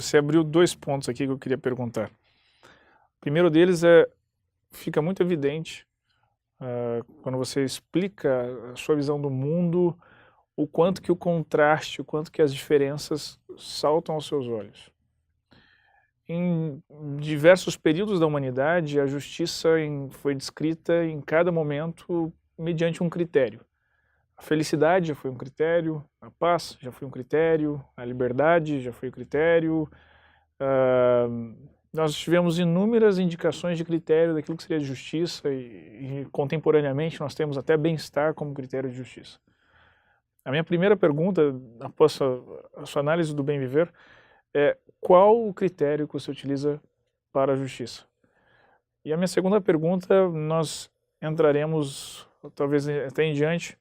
você abriu dois pontos aqui que eu queria perguntar. O primeiro deles fica muito evidente quando você explica a sua visão do mundo, o quanto que o contraste, o quanto que as diferenças saltam aos seus olhos. Em diversos períodos da humanidade, a justiça foi descrita em cada momento mediante um critério. A felicidade já foi um critério, a paz já foi um critério, a liberdade já foi um critério. Nós tivemos inúmeras indicações de critério daquilo que seria justiça e contemporaneamente nós temos até bem-estar como critério de justiça. A minha primeira pergunta, após a sua análise do bem viver, é qual o critério que você utiliza para a justiça? E a minha segunda pergunta, nós entraremos talvez até em diante,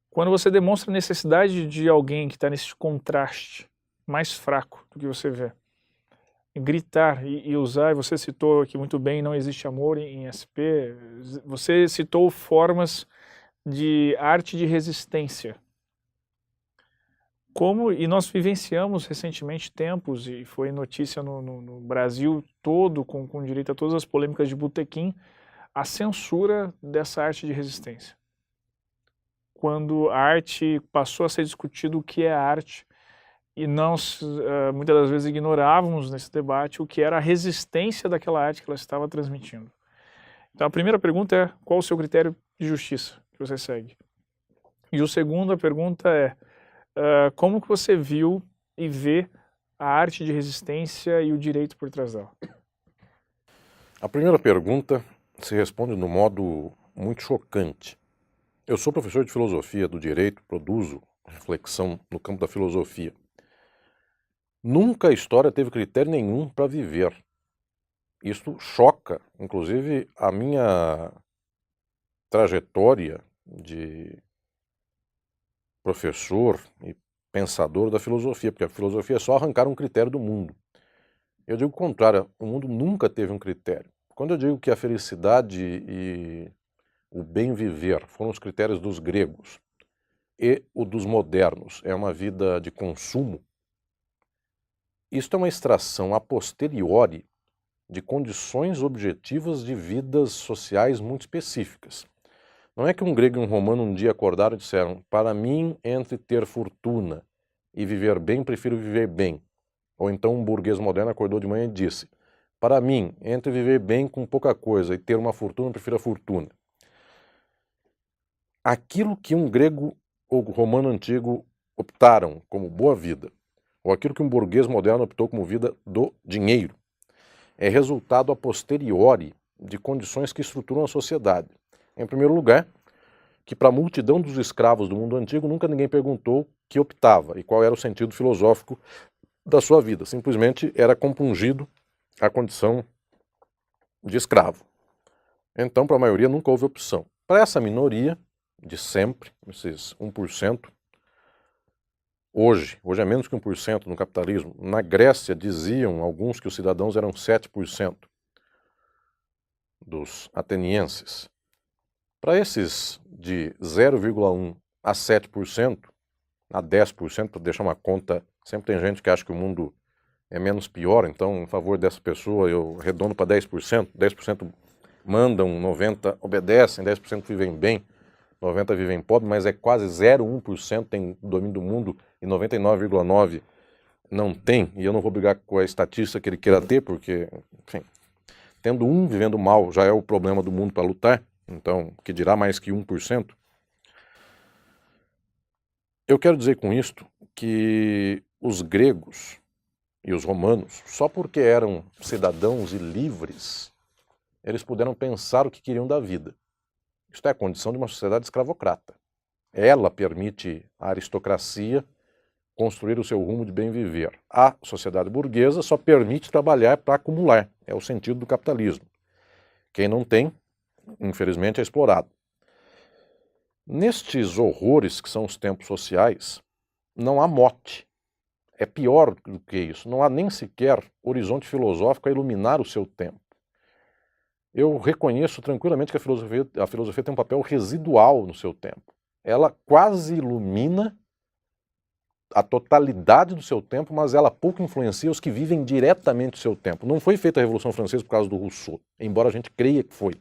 quando você demonstra a necessidade de alguém que está nesse contraste mais fraco do que você vê, gritar e usar, e você citou aqui muito bem, não existe amor em SP, você citou formas de arte de resistência. E nós vivenciamos recentemente tempos, e foi notícia no Brasil todo, com direito a todas as polêmicas de botequim, a censura dessa arte de resistência. Quando a arte passou a ser discutido o que é arte, e nós muitas das vezes ignorávamos nesse debate o que era a resistência daquela arte que ela estava transmitindo. Então a primeira pergunta é, qual o seu critério de justiça que você segue? E a segunda pergunta é, como que você viu e vê a arte de resistência e o direito por trás dela? A primeira pergunta se responde de um modo muito chocante. Eu sou professor de filosofia do direito, produzo reflexão no campo da filosofia. Nunca a história teve critério nenhum para viver. Isso choca, inclusive, a minha trajetória de professor e pensador da filosofia, porque a filosofia é só arrancar um critério do mundo. Eu digo o contrário, o mundo nunca teve um critério. Quando eu digo que a felicidade e o bem viver foram os critérios dos gregos e o dos modernos é uma vida de consumo, isto é uma extração a posteriori de condições objetivas de vidas sociais muito específicas. Não é que um grego e um romano um dia acordaram e disseram: para mim, entre ter fortuna e viver bem, prefiro viver bem. Ou então um burguês moderno acordou de manhã e disse: para mim, entre viver bem com pouca coisa e ter uma fortuna, prefiro a fortuna. Aquilo que um grego ou romano antigo optaram como boa vida, ou aquilo que um burguês moderno optou como vida do dinheiro, é resultado a posteriori de condições que estruturam a sociedade. Em primeiro lugar, que para a multidão dos escravos do mundo antigo nunca ninguém perguntou que optava e qual era o sentido filosófico da sua vida. Simplesmente era compungido à condição de escravo. Então, para a maioria, nunca houve opção. Para essa minoria, de sempre, esses 1%, hoje é menos que 1% no capitalismo. Na Grécia, diziam alguns que os cidadãos eram 7% dos atenienses. Para esses de 0,1 a 7%, a 10%, para deixar uma conta, sempre tem gente que acha que o mundo é menos pior, então, em favor dessa pessoa, eu redondo para 10%, 10% mandam, 90% obedecem, 10% vivem bem, 90% vivem pobre, mas é quase 0,1% tem domínio do mundo e 99,9% não tem, e eu não vou brigar com a estatística que ele queira ter, porque, enfim, tendo um vivendo mal já é o problema do mundo para lutar, então, que dirá mais que 1%. Eu quero dizer com isto que os gregos e os romanos, só porque eram cidadãos e livres, eles puderam pensar o que queriam da vida. Isto é a condição de uma sociedade escravocrata. Ela permite à aristocracia construir o seu rumo de bem viver. A sociedade burguesa só permite trabalhar para acumular. É o sentido do capitalismo. Quem não tem, infelizmente, é explorado. Nestes horrores que são os tempos sociais, não há mote. É pior do que isso. Não há nem sequer horizonte filosófico a iluminar o seu tempo. Eu reconheço tranquilamente que a filosofia tem um papel residual no seu tempo. Ela quase ilumina a totalidade do seu tempo, mas ela pouco influencia os que vivem diretamente o seu tempo. Não foi feita a Revolução Francesa por causa do Rousseau, embora a gente creia que foi.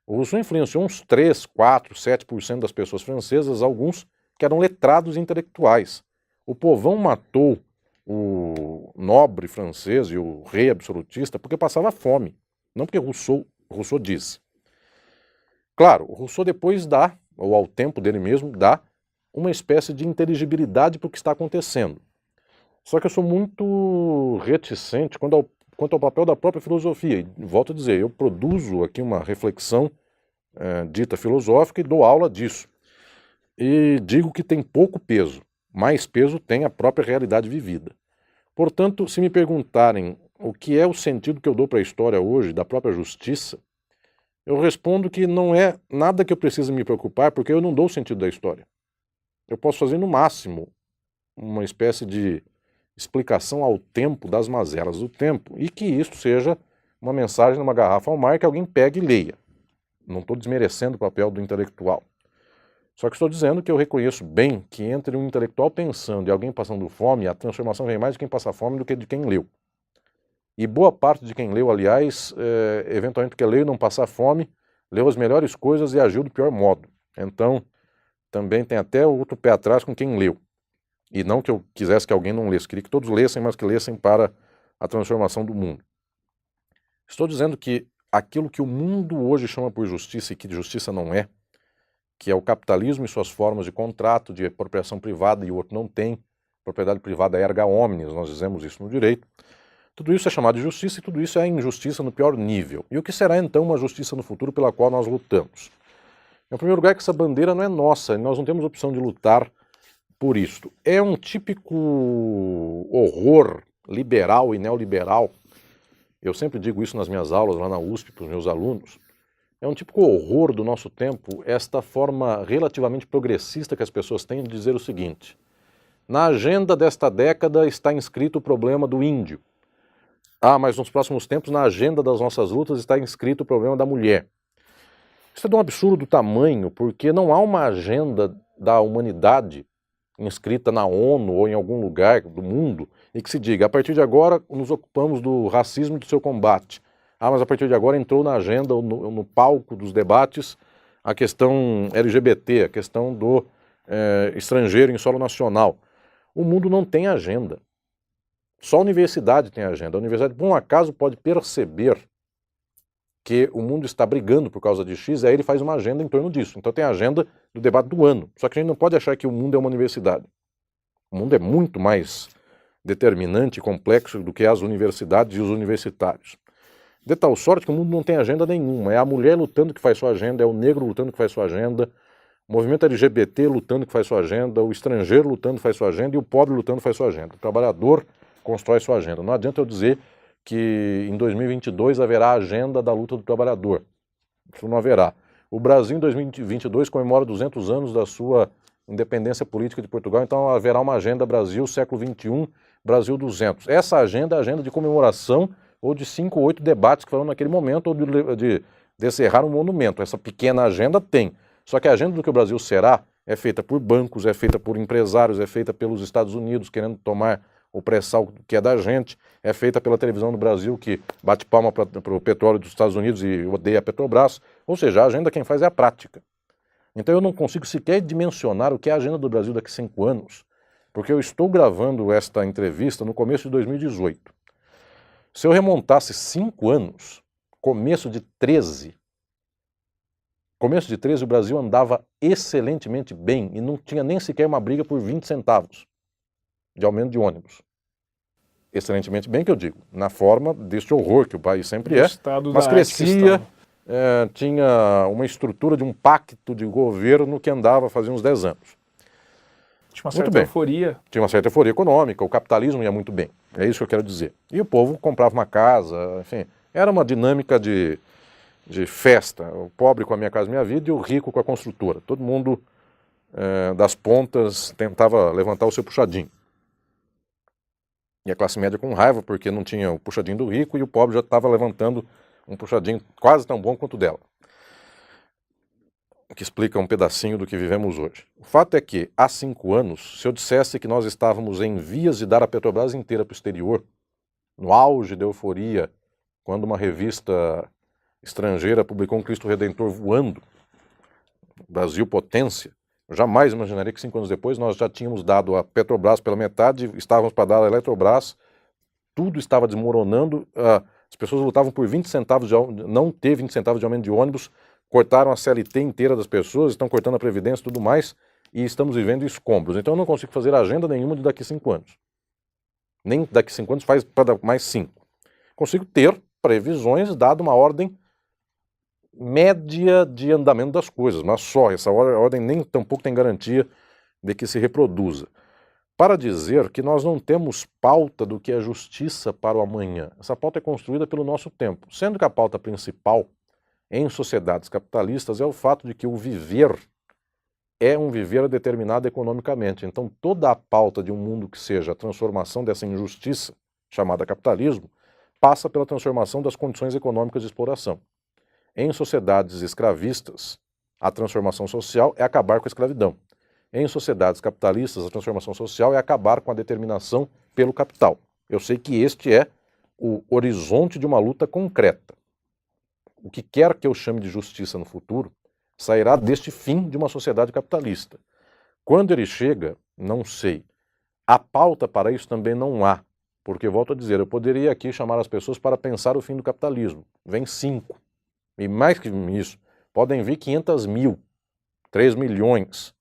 O Rousseau influenciou uns 3, 4, 7% das pessoas francesas, alguns que eram letrados e intelectuais. O povão matou o nobre francês e o rei absolutista porque passava fome, não porque Rousseau disse. Claro, o Rousseau depois dá, ou ao tempo dele mesmo, dá uma espécie de inteligibilidade para o que está acontecendo. Só que eu sou muito reticente quanto ao papel da própria filosofia. E volto a dizer, eu produzo aqui uma reflexão dita filosófica e dou aula disso. E digo que tem pouco peso, mais peso tem a própria realidade vivida. Portanto, se me perguntarem o que é o sentido que eu dou para a história hoje, da própria justiça, eu respondo que não é nada que eu precise me preocupar, porque eu não dou o sentido da história. Eu posso fazer, no máximo, uma espécie de explicação ao tempo das mazelas do tempo, e que isso seja uma mensagem numa garrafa ao mar que alguém pegue e leia. Não estou desmerecendo o papel do intelectual. Só que estou dizendo que eu reconheço bem que entre um intelectual pensando e alguém passando fome, a transformação vem mais de quem passa fome do que de quem leu. E boa parte de quem leu, aliás, eventualmente porque leu e não passar fome, leu as melhores coisas e agiu do pior modo. Então, também tem até outro pé atrás com quem leu. E não que eu quisesse que alguém não lesse, queria que todos lessem, mas que lessem para a transformação do mundo. Estou dizendo que aquilo que o mundo hoje chama por justiça e que justiça não é, que é o capitalismo e suas formas de contrato, de apropriação privada, e o outro não tem, propriedade privada é erga omnes, nós dizemos isso no direito, tudo isso é chamado de justiça e tudo isso é injustiça no pior nível. E o que será então uma justiça no futuro pela qual nós lutamos? Em primeiro lugar, que essa bandeira não é nossa, nós não temos opção de lutar por isto. É um típico horror liberal e neoliberal, eu sempre digo isso nas minhas aulas lá na USP para os meus alunos, é um típico horror do nosso tempo esta forma relativamente progressista que as pessoas têm de dizer o seguinte: na agenda desta década está inscrito o problema do índio. Ah, mas nos próximos tempos, na agenda das nossas lutas, está inscrito o problema da mulher. Isso é de um absurdo tamanho, porque não há uma agenda da humanidade inscrita na ONU ou em algum lugar do mundo e que se diga, a partir de agora nos ocupamos do racismo e do seu combate. Ah, mas a partir de agora entrou na agenda, no palco dos debates, a questão LGBT, a questão do estrangeiro em solo nacional. O mundo não tem agenda. Só a universidade tem agenda. A universidade, por um acaso, pode perceber que o mundo está brigando por causa de X, e aí ele faz uma agenda em torno disso. Então tem a agenda do debate do ano. Só que a gente não pode achar que o mundo é uma universidade. O mundo é muito mais determinante e complexo do que as universidades e os universitários. De tal sorte que o mundo não tem agenda nenhuma. É a mulher lutando que faz sua agenda, é o negro lutando que faz sua agenda, o movimento LGBT lutando que faz sua agenda, o estrangeiro lutando que faz sua agenda e o pobre lutando que faz sua agenda. O trabalhador constrói sua agenda. Não adianta eu dizer que em 2022 haverá a agenda da luta do trabalhador. Isso não haverá. O Brasil em 2022 comemora 200 anos da sua independência política de Portugal, então haverá uma agenda Brasil século XXI, Brasil 200. Essa agenda é a agenda de comemoração ou de 5 ou 8 debates que foram naquele momento, ou de encerrar um monumento. Essa pequena agenda tem. Só que a agenda do que o Brasil será é feita por bancos, é feita por empresários, é feita pelos Estados Unidos querendo tomar o pré-sal que é da gente, é feita pela televisão do Brasil que bate palma para o petróleo dos Estados Unidos e odeia a Petrobras. Ou seja, a agenda quem faz é a prática. Então eu não consigo sequer dimensionar o que é a agenda do Brasil daqui a 5 anos, porque eu estou gravando esta entrevista no começo de 2018. Se eu remontasse 5 anos, começo de 13 o Brasil andava excelentemente bem e não tinha nem sequer uma briga por 20 centavos de aumento de ônibus. Excelentemente bem, que eu digo, na forma deste horror que o país sempre é, mas crescia, tinha uma estrutura de um pacto de governo que andava fazia uns 10 anos. Tinha uma certa euforia. Tinha uma certa euforia econômica, o capitalismo ia muito bem, é isso que eu quero dizer. E o povo comprava uma casa, enfim, era uma dinâmica de festa, o pobre com a Minha Casa Minha Vida e o rico com a construtora. Todo mundo das pontas tentava levantar o seu puxadinho. E a classe média com raiva porque não tinha o puxadinho do rico e o pobre já estava levantando um puxadinho quase tão bom quanto o dela. que explica um pedacinho do que vivemos hoje. O fato é que, há 5 anos, se eu dissesse que nós estávamos em vias de dar a Petrobras inteira para o exterior, no auge da euforia, quando uma revista estrangeira publicou um Cristo Redentor voando, Brasil potência, eu jamais imaginaria que 5 anos depois nós já tínhamos dado a Petrobras pela metade, estávamos para dar a Eletrobras, tudo estava desmoronando, as pessoas lutavam por 20 centavos não ter 20 centavos de aumento de ônibus, cortaram a CLT inteira das pessoas, estão cortando a Previdência e tudo mais, e estamos vivendo escombros. Então eu não consigo fazer agenda nenhuma de daqui a 5 anos. Nem daqui a 5 anos faz para mais 5. Consigo ter previsões, dado uma ordem média de andamento das coisas, mas só, essa ordem nem tampouco tem garantia de que se reproduza. Para dizer que nós não temos pauta do que é justiça para o amanhã. Essa pauta é construída pelo nosso tempo, sendo que a pauta principal em sociedades capitalistas é o fato de que o viver é um viver determinado economicamente. Então toda a pauta de um mundo que seja a transformação dessa injustiça, chamada capitalismo, passa pela transformação das condições econômicas de exploração. Em sociedades escravistas, a transformação social é acabar com a escravidão. Em sociedades capitalistas, a transformação social é acabar com a determinação pelo capital. Eu sei que este é o horizonte de uma luta concreta. O que quer que eu chame de justiça no futuro sairá deste fim de uma sociedade capitalista. Quando ele chega, não sei. A pauta para isso também não há, porque, volto a dizer, eu poderia aqui chamar as pessoas para pensar o fim do capitalismo. Vem 5. E mais que isso, podem vir 500 mil, 3 milhões.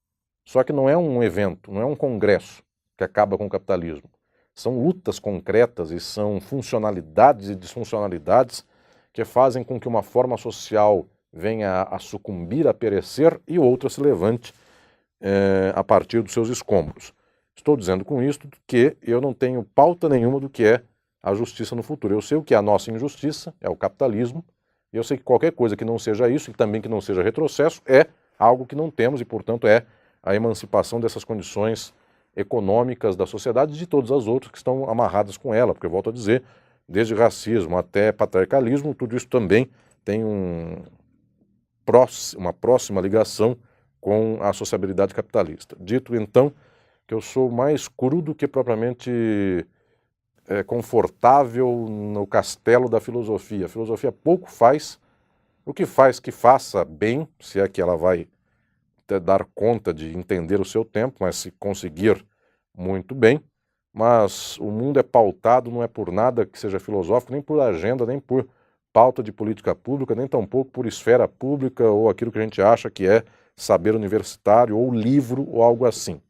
Só que não é um evento, não é um congresso que acaba com o capitalismo. São lutas concretas e são funcionalidades e disfuncionalidades que fazem com que uma forma social venha a sucumbir, a perecer e outra se levante a partir dos seus escombros. Estou dizendo com isto que eu não tenho pauta nenhuma do que é a justiça no futuro. Eu sei o que é a nossa injustiça, é o capitalismo, e eu sei que qualquer coisa que não seja isso, e também que não seja retrocesso, é algo que não temos e, portanto, é a emancipação dessas condições econômicas da sociedade e de todas as outras que estão amarradas com ela, porque eu volto a dizer, desde racismo até patriarcalismo, tudo isso também tem uma próxima ligação com a sociabilidade capitalista. Dito então que eu sou mais crudo que propriamente confortável no castelo da filosofia. A filosofia pouco faz, o que faz que faça bem, se é que ela vai dar conta de entender o seu tempo, mas se conseguir, muito bem. Mas o mundo é pautado, não é por nada que seja filosófico, nem por agenda, nem por pauta de política pública, nem tampouco por esfera pública ou aquilo que a gente acha que é saber universitário ou livro ou algo assim.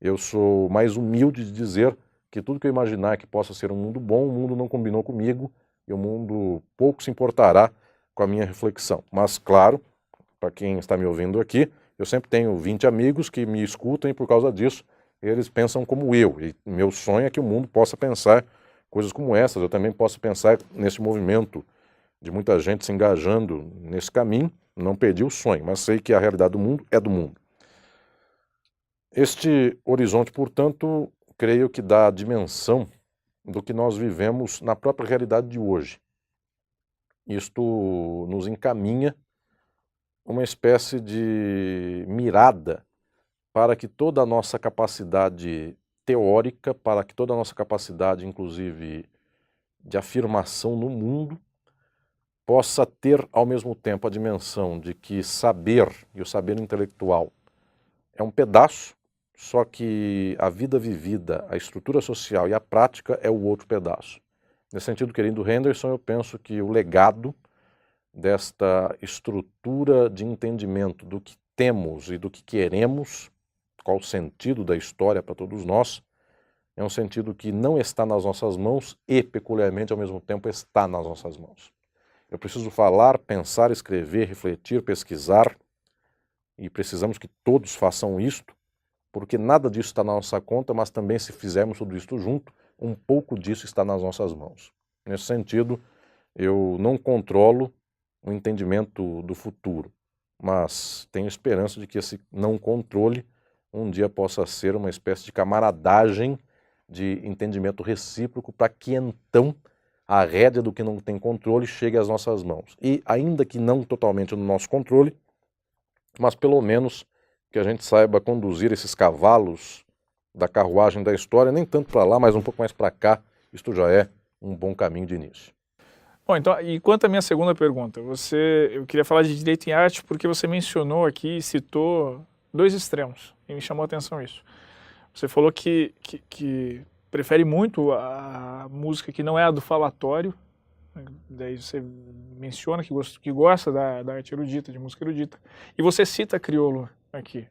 Eu sou mais humilde de dizer que tudo que eu imaginar que possa ser um mundo bom, o mundo não combinou comigo e o mundo pouco se importará com a minha reflexão. Mas, claro, para quem está me ouvindo aqui, eu sempre tenho 20 amigos que me escutam e por causa disso eles pensam como eu. E meu sonho é que o mundo possa pensar coisas como essas. Eu também posso pensar nesse movimento de muita gente se engajando nesse caminho. Não perdi o sonho, mas sei que a realidade do mundo é do mundo. Este horizonte, portanto, creio que dá a dimensão do que nós vivemos na própria realidade de hoje. Isto nos encaminha uma espécie de mirada para que toda a nossa capacidade teórica, para que toda a nossa capacidade, inclusive, de afirmação no mundo, possa ter, ao mesmo tempo, a dimensão de que saber, e o saber intelectual, é um pedaço, só que a vida vivida, a estrutura social e a prática é o outro pedaço. Nesse sentido, querido Henderson, eu penso que o legado desta estrutura de entendimento do que temos e do que queremos, qual o sentido da história para todos nós, é um sentido que não está nas nossas mãos e, peculiarmente, ao mesmo tempo, está nas nossas mãos. Eu preciso falar, pensar, escrever, refletir, pesquisar, e precisamos que todos façam isto, porque nada disso está na nossa conta, mas também se fizermos tudo isso junto, um pouco disso está nas nossas mãos. Nesse sentido, eu não controlo o entendimento do futuro, mas tenho esperança de que esse não controle um dia possa ser uma espécie de camaradagem, de entendimento recíproco, para que então a rédea do que não tem controle chegue às nossas mãos. E ainda que não totalmente no nosso controle, mas pelo menos que a gente saiba conduzir esses cavalos da carruagem da história, nem tanto para lá, mas um pouco mais para cá. Isto já é um bom caminho de início. Bom, então, e quanto à minha segunda pergunta, eu queria falar de direito em arte porque você mencionou aqui, citou dois extremos, e me chamou a atenção isso. Você falou que prefere muito a música que não é a do falatório, né? Daí você menciona que gosta da arte erudita, de música erudita, e você cita crioulo aqui.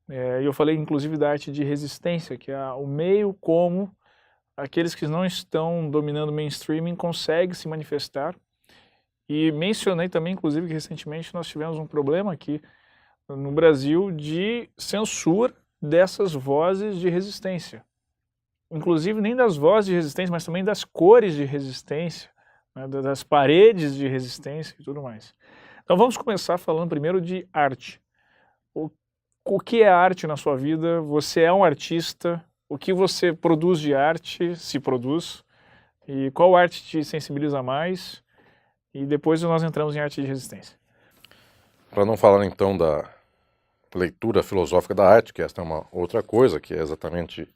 E eu falei inclusive da arte de resistência, que é o meio como aqueles que não estão dominando o mainstreaming conseguem se manifestar. E mencionei também, inclusive, que recentemente nós tivemos um problema aqui no Brasil de censura dessas vozes de resistência. Inclusive nem das vozes de resistência, mas também das cores de resistência, né, das paredes de resistência e tudo mais. Então vamos começar falando primeiro de arte. O que é arte na sua vida? Você é um artista? O que você produz de arte, se produz? E qual arte te sensibiliza mais? E depois nós entramos em arte de resistência. Para não falar então da leitura filosófica da arte, que esta é uma outra coisa, que é exatamente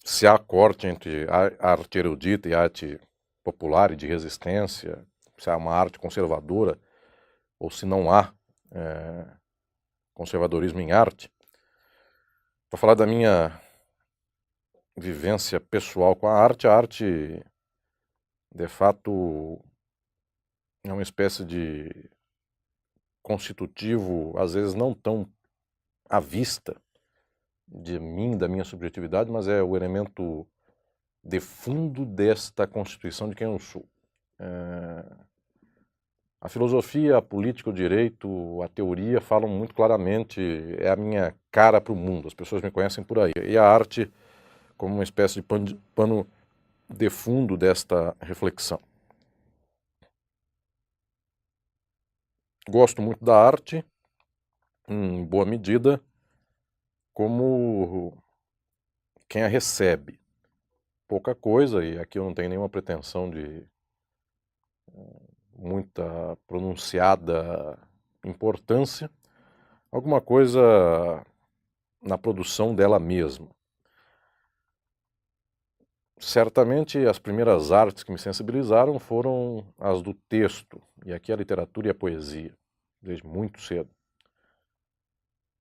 se há corte entre a arte erudita e a arte popular e de resistência, se há uma arte conservadora ou se não há conservadorismo em arte. Para falar da minha vivência pessoal com a arte, de fato, é uma espécie de constitutivo, às vezes não tão à vista de mim, da minha subjetividade, mas é o elemento de fundo desta constituição de quem eu sou. A filosofia, a política, o direito, a teoria falam muito claramente, é a minha cara para o mundo, as pessoas me conhecem por aí. E a arte como uma espécie de pano de fundo desta reflexão. Gosto muito da arte, em boa medida, como quem a recebe. Pouca coisa, e aqui eu não tenho nenhuma pretensão de muita pronunciada importância, alguma coisa na produção dela mesma. Certamente as primeiras artes que me sensibilizaram foram as do texto, e aqui a literatura e a poesia, desde muito cedo.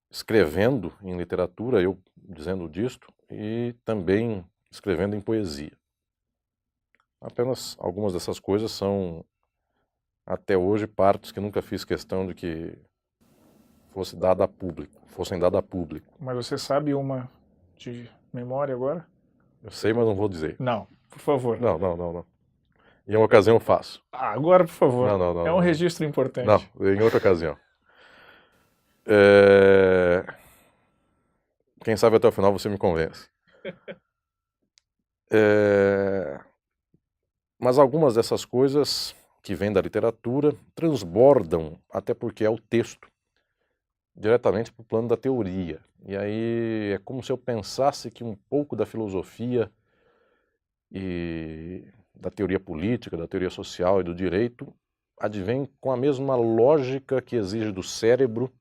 Escrevendo em literatura, eu dizendo disto, e também escrevendo em poesia. Apenas algumas dessas coisas são, até hoje, partes que nunca fiz questão de que fossem dadas a público. Mas você sabe uma de memória agora? Eu sei, mas não vou dizer. Não, por favor. Não. Em uma ocasião eu faço. Agora, por favor. Não. É um registro importante. Não, em outra ocasião. Quem sabe até o final você me convence. Mas algumas dessas coisas que vêm da literatura transbordam, até porque é o texto, diretamente para o plano da teoria. E aí é como se eu pensasse que um pouco da filosofia e da teoria política, da teoria social e do direito advém com a mesma lógica que exige do cérebro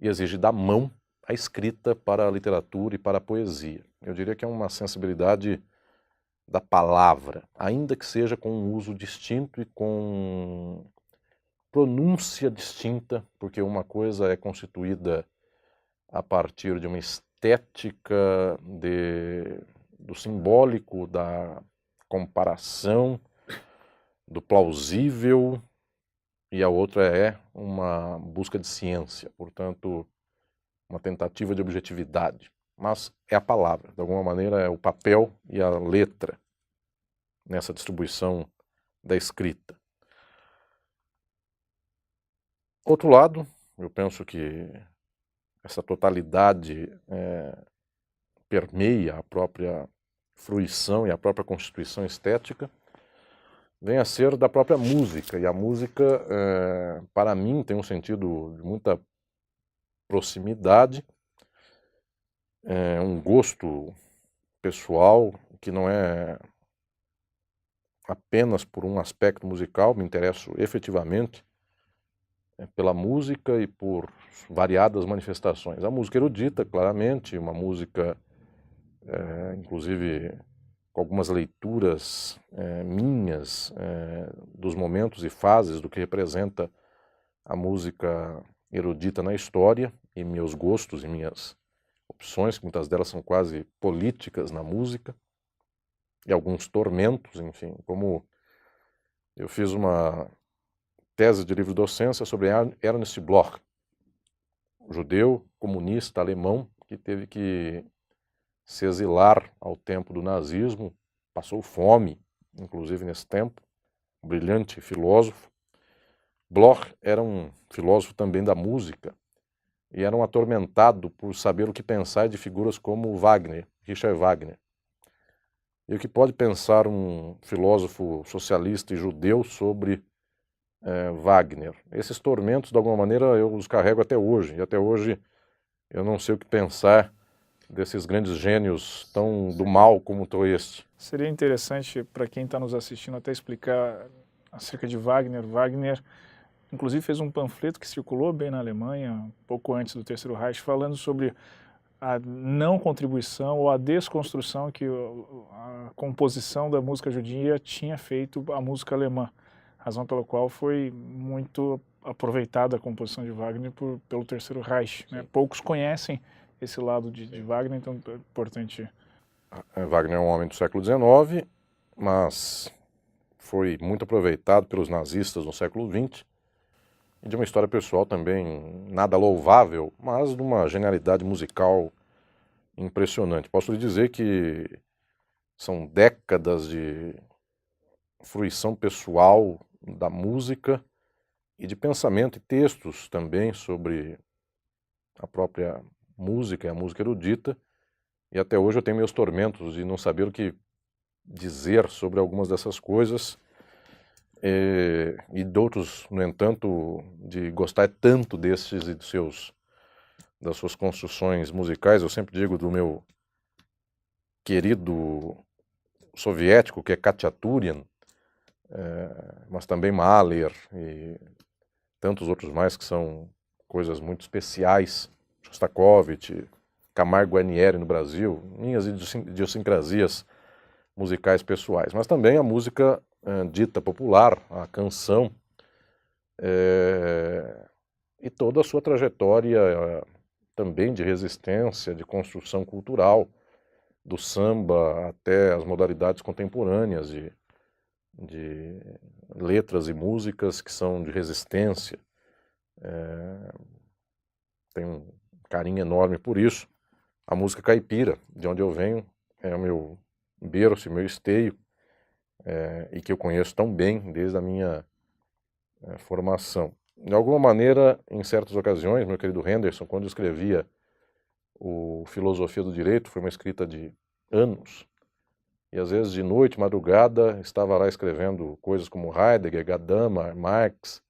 e exige da mão a escrita para a literatura e para a poesia. Eu diria que é uma sensibilidade da palavra, ainda que seja com um uso distinto e com pronúncia distinta, porque uma coisa é constituída a partir de uma estética do simbólico, da comparação, do plausível, e a outra é uma busca de ciência, portanto, uma tentativa de objetividade. Mas é a palavra, de alguma maneira é o papel e a letra nessa distribuição da escrita. Outro lado, eu penso que essa totalidade permeia a própria fruição e a própria constituição estética, vem a ser da própria música. E a música, para mim, tem um sentido de muita proximidade, um gosto pessoal que não é apenas por um aspecto musical, me interesso efetivamente pela música e por variadas manifestações. A música erudita, claramente, uma música, inclusive, com algumas leituras minhas dos momentos e fases do que representa a música erudita na história, e meus gostos e minhas opções, que muitas delas são quase políticas na música, e alguns tormentos, enfim, como eu fiz uma tese de livre-docência sobre Ernst Bloch, judeu, comunista, alemão, que teve que se exilar ao tempo do nazismo, passou fome, inclusive nesse tempo, um brilhante filósofo. Bloch era um filósofo também da música e era um atormentado por saber o que pensar de figuras como Wagner, Richard Wagner. E o que pode pensar um filósofo socialista e judeu sobre Wagner? Esses tormentos, de alguma maneira, eu os carrego até hoje, e até hoje eu não sei o que pensar desses grandes gênios tão do mal como este. Seria interessante para quem está nos assistindo até explicar acerca de Wagner. Wagner, inclusive, fez um panfleto que circulou bem na Alemanha, pouco antes do Terceiro Reich, falando sobre a não contribuição ou a desconstrução que a composição da música judia tinha feito à música alemã, razão pela qual foi muito aproveitada a composição de Wagner pelo Terceiro Reich, né? Poucos conhecem esse lado de Wagner, então é importante. Wagner é um homem do século XIX, mas foi muito aproveitado pelos nazistas no século XX, e de uma história pessoal também nada louvável, mas de uma genialidade musical impressionante. Posso lhe dizer que são décadas de fruição pessoal da música e de pensamento e textos também sobre a própria música e a música erudita, e até hoje eu tenho meus tormentos de não saber o que dizer sobre algumas dessas coisas, e de outros, no entanto, de gostar tanto desses e das suas construções musicais. Eu sempre digo do meu querido soviético, que é Khachaturian, mas também Mahler e tantos outros mais que são coisas muito especiais, Shostakovich, Camargo Guarnieri no Brasil, minhas idiosincrasias musicais pessoais, mas também a música dita popular, a canção, e toda a sua trajetória também de resistência, de construção cultural, do samba até as modalidades contemporâneas de letras e músicas que são de resistência. Tenho um carinho enorme por isso. A música caipira, de onde eu venho, é o meu berço, meu esteio, e que eu conheço tão bem desde a minha formação. De alguma maneira, em certas ocasiões, meu querido Henderson, quando eu escrevia o Filosofia do Direito, foi uma escrita de anos, e às vezes de noite, madrugada, estava lá escrevendo coisas como Heidegger, Gadamer, Marx,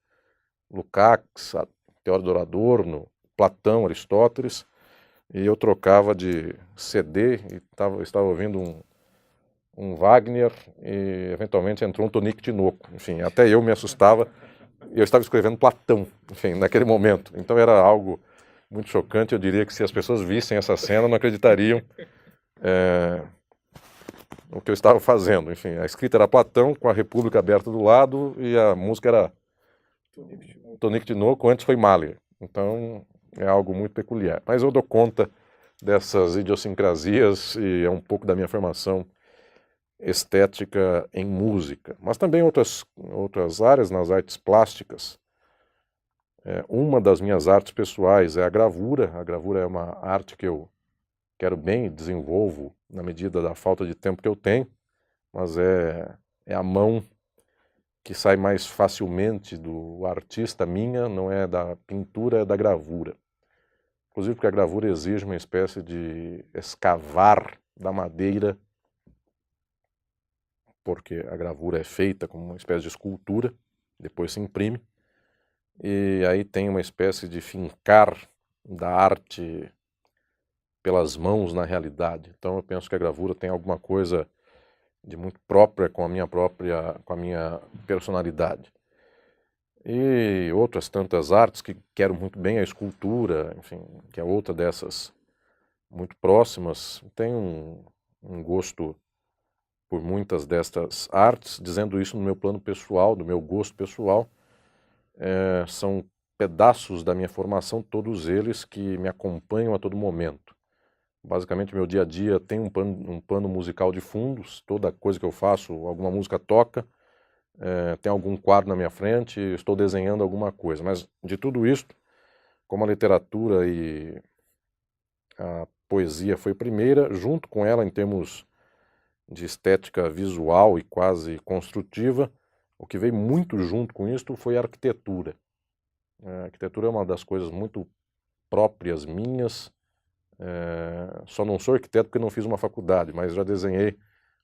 Lukács, Teódoro Adorno, Platão, Aristóteles, e eu trocava de CD e estava ouvindo um Wagner, e eventualmente entrou um Tonico Tinoco. Enfim, até eu me assustava, e eu estava escrevendo Platão, enfim, naquele momento. Então era algo muito chocante. Eu diria que se as pessoas vissem essa cena, não acreditariam o que eu estava fazendo. Enfim, a escrita era Platão, com a República aberta do lado, e a música era Tonico Tinoco, antes foi Mahler. Então é algo muito peculiar. Mas eu dou conta dessas idiosincrasias, e é um pouco da minha formação estética em música. Mas também outras áreas, nas artes plásticas. Uma das minhas artes pessoais é a gravura. A gravura é uma arte que eu quero bem e desenvolvo na medida da falta de tempo que eu tenho, mas é a mão que sai mais facilmente do artista minha, não é da pintura, é da gravura. Inclusive porque a gravura exige uma espécie de escavar da madeira, porque a gravura é feita como uma espécie de escultura, depois se imprime, e aí tem uma espécie de fincar da arte pelas mãos na realidade. Então eu penso que a gravura tem alguma coisa de muito própria com a minha personalidade. e outras tantas artes que quero muito bem, a escultura, enfim, que é outra dessas muito próximas. Tenho um gosto por muitas destas artes, dizendo isso no meu plano pessoal, do meu gosto pessoal. São pedaços da minha formação, todos eles que me acompanham a todo momento. Basicamente, meu dia a dia tem um plano musical de fundos, toda coisa que eu faço, alguma música toca, tem algum quadro na minha frente, estou desenhando alguma coisa. Mas de tudo isso, como a literatura e a poesia foi primeira, junto com ela em termos de estética visual e quase construtiva, o que veio muito junto com isso foi a arquitetura. A arquitetura é uma das coisas muito próprias minhas. Só não sou arquiteto porque não fiz uma faculdade, mas já desenhei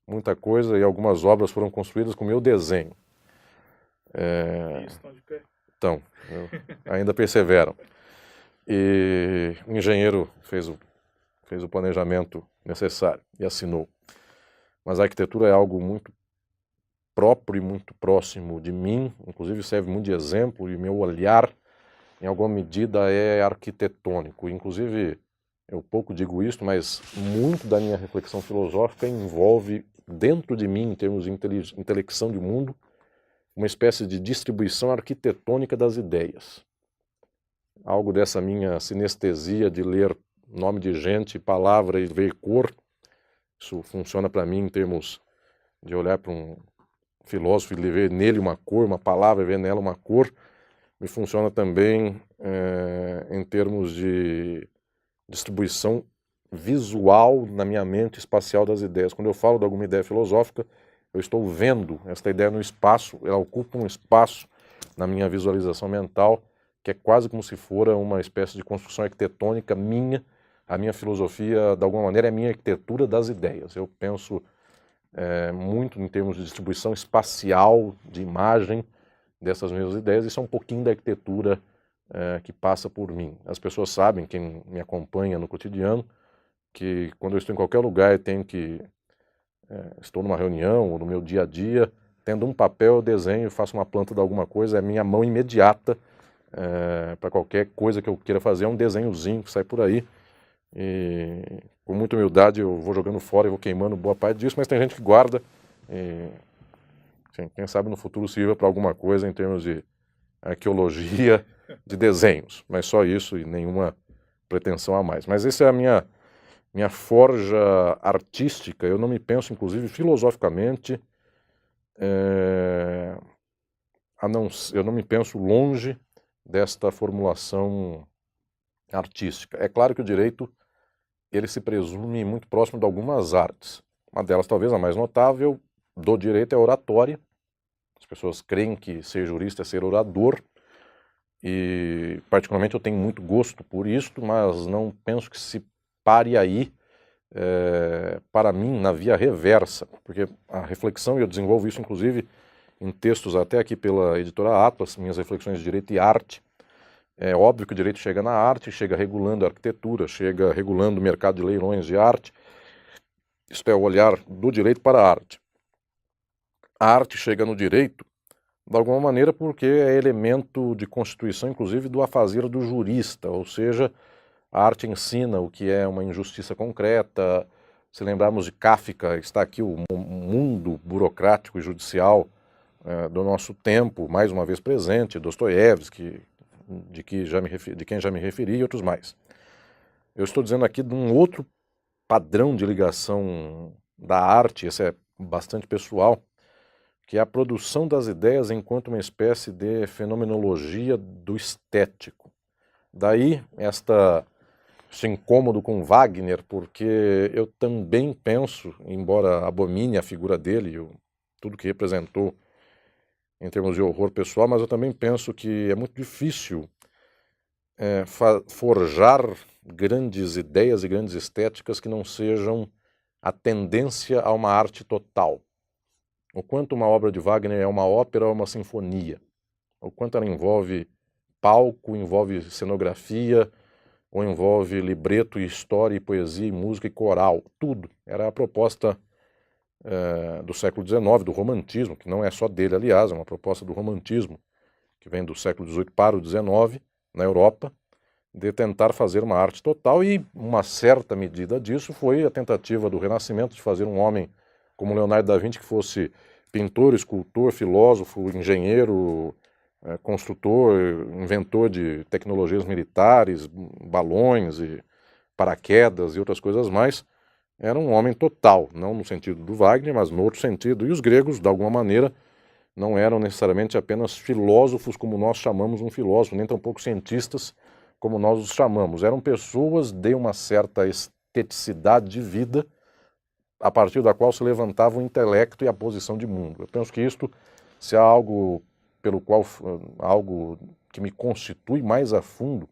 muita coisa e algumas obras foram construídas com meu desenho. Estão de pé. Então, ainda perseveram. E o engenheiro fez o planejamento necessário e assinou. Mas a arquitetura é algo muito próprio e muito próximo de mim, inclusive serve muito de exemplo, e meu olhar, em alguma medida, é arquitetônico. Inclusive, eu pouco digo isso, mas muito da minha reflexão filosófica envolve, dentro de mim, em termos de intelecção de mundo, uma espécie de distribuição arquitetônica das ideias. Algo dessa minha sinestesia de ler nome de gente, palavra e ver cor. Isso funciona para mim em termos de olhar para um filósofo e ver nele uma cor, uma palavra e ver nela uma cor. Me funciona também em termos de distribuição visual na minha mente espacial das ideias. Quando eu falo de alguma ideia filosófica, eu estou vendo esta ideia no espaço, ela ocupa um espaço na minha visualização mental, que é quase como se fora uma espécie de construção arquitetônica minha. A minha filosofia, de alguma maneira, é a minha arquitetura das ideias. Eu penso muito em termos de distribuição espacial, de imagem dessas mesmas ideias. Isso é um pouquinho da arquitetura que passa por mim. As pessoas sabem, quem me acompanha no cotidiano, que quando eu estou em qualquer lugar e tenho que estou numa reunião ou no meu dia a dia, tendo um papel, eu desenho, faço uma planta de alguma coisa, é a minha mão imediata para qualquer coisa que eu queira fazer, é um desenhozinho que sai por aí. E com muita humildade eu vou jogando fora e vou queimando boa parte disso, mas tem gente que guarda e, enfim, quem sabe no futuro sirva para alguma coisa em termos de arqueologia de desenhos, mas só isso e nenhuma pretensão a mais. Mas essa é a minha forja artística. Eu não me penso, inclusive, filosoficamente, eu não me penso longe desta formulação artística. É claro que o direito ele se presume muito próximo de algumas artes. Uma delas, talvez a mais notável, do direito é a oratória. As pessoas creem que ser jurista é ser orador, e particularmente eu tenho muito gosto por isto, mas não penso que se pare aí, para mim, na via reversa, porque a reflexão, e eu desenvolvo isso inclusive em textos até aqui pela editora Atlas, minhas reflexões de direito e arte. É óbvio que o direito chega na arte, chega regulando a arquitetura, chega regulando o mercado de leilões de arte. Isto é o olhar do direito para a arte. A arte chega no direito, de alguma maneira, porque é elemento de constituição, inclusive, do afazer do jurista, ou seja, a arte ensina o que é uma injustiça concreta. Se lembrarmos de Kafka, está aqui o mundo burocrático e judicial do nosso tempo, mais uma vez presente, Dostoiévski, de quem já me referi, e outros mais. Eu estou dizendo aqui de um outro padrão de ligação da arte, esse é bastante pessoal, que é a produção das ideias enquanto uma espécie de fenomenologia do estético. Daí esse incômodo com Wagner, porque eu também penso, embora abomine a figura dele, tudo que representou em termos de horror pessoal, mas eu também penso que é muito difícil forjar grandes ideias e grandes estéticas que não sejam a tendência a uma arte total. O quanto uma obra de Wagner é uma ópera ou uma sinfonia. O quanto ela envolve palco, envolve cenografia, ou envolve libreto, história, e poesia, e música e coral. Tudo. Era a proposta do século XIX, do romantismo, que não é só dele, aliás, é uma proposta do romantismo, que vem do século XVIII para o XIX, na Europa, de tentar fazer uma arte total, e uma certa medida disso foi a tentativa do Renascimento de fazer um homem como Leonardo da Vinci que fosse pintor, escultor, filósofo, engenheiro, construtor, inventor de tecnologias militares, balões e paraquedas e outras coisas mais. Era um homem total, não no sentido do Wagner, mas no outro sentido. E os gregos, de alguma maneira, não eram necessariamente apenas filósofos como nós chamamos um filósofo, nem tampouco cientistas como nós os chamamos. Eram pessoas de uma certa esteticidade de vida, a partir da qual se levantava o intelecto e a posição de mundo. Eu penso que isto, se há algo algo que me constitui mais a fundo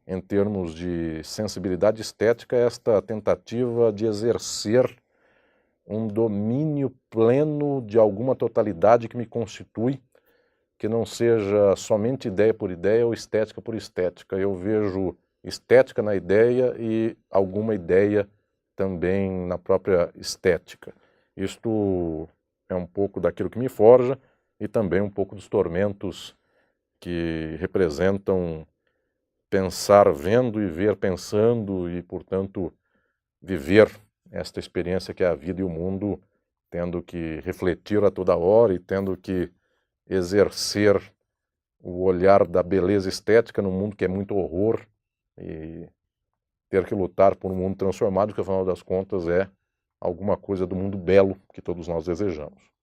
em termos de sensibilidade estética, é esta tentativa de exercer um domínio pleno de alguma totalidade que me constitui, que não seja somente ideia por ideia ou estética por estética. Eu vejo estética na ideia e alguma ideia também na própria estética. Isto é um pouco daquilo que me forja e também um pouco dos tormentos que representam pensar vendo e ver pensando e, portanto, viver esta experiência que é a vida e o mundo, tendo que refletir a toda hora e tendo que exercer o olhar da beleza estética num mundo que é muito horror e ter que lutar por um mundo transformado, que, afinal das contas, é alguma coisa do mundo belo que todos nós desejamos.